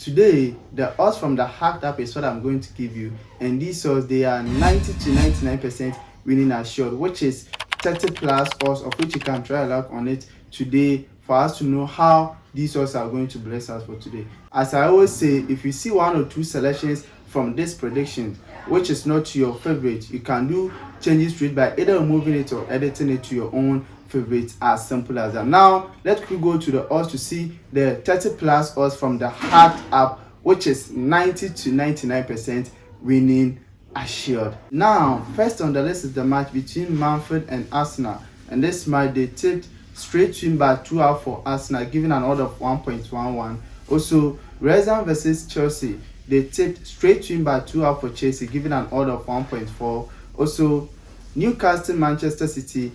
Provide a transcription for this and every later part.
Today, the odds from the hacked app is what I'm going to give you, and these odds, they are 90 to 99% winning assured, which is 30 plus odds, of which you can try a luck on it today for us to know how these odds are going to bless us for today. As I always say, if you see one or two selections from this prediction which is not your favorite, you can do changes to it by either removing it or editing it to your own favorite, as simple as that. Now let's quickly go to the odds to see the 30 plus odds from the hacked app, which is 90 to 99% winning assured. Now first on the list is the match between Manfred and Arsenal, and this match they tipped straight win by 2-0 for Arsenal, giving an odd of 1.11. Also Wrexham versus Chelsea, they tipped straight win by 2-0 for Chelsea, giving an odd of 1.4. Also Newcastle Manchester City,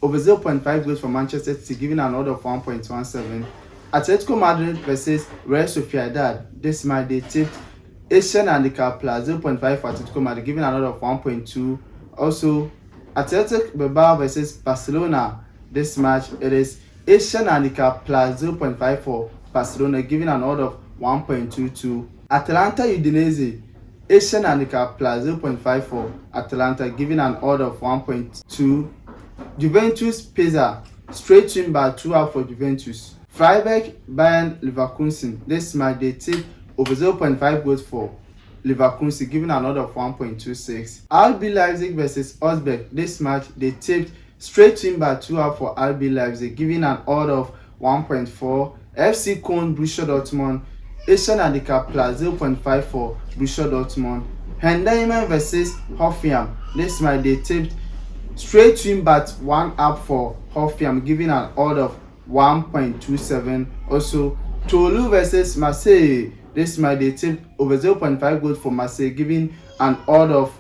over 0.5 goals for Manchester City, giving an odd of 1.17. Atletico Madrid versus Real Sociedad, this match they tipped Asian handicap plus 0.5 for Atletico Madrid, giving an odd of 1.2. Also Athletic Bilbao versus Barcelona, this match it is Asian handicap plus 0.5 for Barcelona, giving an odd of 1.22. Atalanta Udinese, Asian handicap plus 0.5 for Atalanta, giving an odd of 1.2. Juventus Pisa, straight win by 2-0 for Juventus. Freiburg Bayern Leverkusen, this match they tipped over 0.5 goals for Leverkusen, giving an odd of 1.26. RB Leipzig versus Augsburg, this match they tipped straight win by 2-0 for RB Leipzig, giving an odd of 1.4. FC Köln Borussia Dortmund, Asian handicap plus 0.5 for Borussia Dortmund. Heidenheim versus Hoffenheim, this match they tipped straight win but 1 up for Hoffenheim, giving an odd of 1.27. Also Toulouse versus Marseille, this match they tipped over 0.5 goals for Marseille, giving an odd of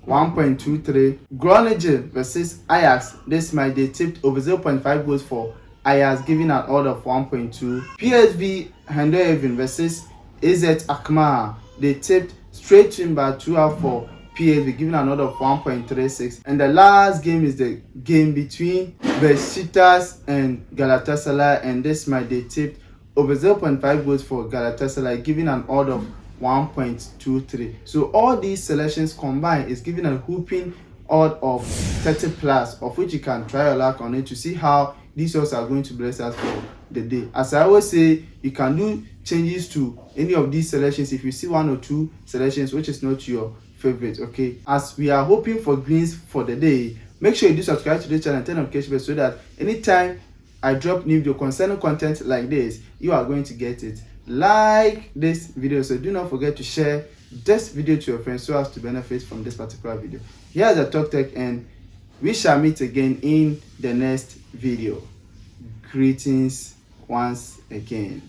1.23. Groningen versus Ajax, this match they tipped over 0.5 goals for Ajax, giving an odd of 1.2. PSV Eindhoven versus AZ Alkmaar, they tipped straight win by 2-0 for PSV, giving an odd of 1.36. And the last game is the game between Besiktas and Galatasaray, and this match they tipped over 0.5 goals for Galatasaray, giving an odd of 1.23. So all these selections combined is giving a whooping odd of 30 plus, of which you can try your luck on it to see how these odds are going to bless us for the day. As I always say, you can do changes to any of these selections if you see one or two selections which is not your favorite. Okay, as we are hoping for greens for the day, make sure you do subscribe to the channel and turn on notification bell so that anytime I drop new video concerning content like this, you are going to get it. Like this video, so do not forget to share this video to your friends so as to benefit from this particular video. Here's the Talk Tech, and we shall meet again in the next video. Greetings once again.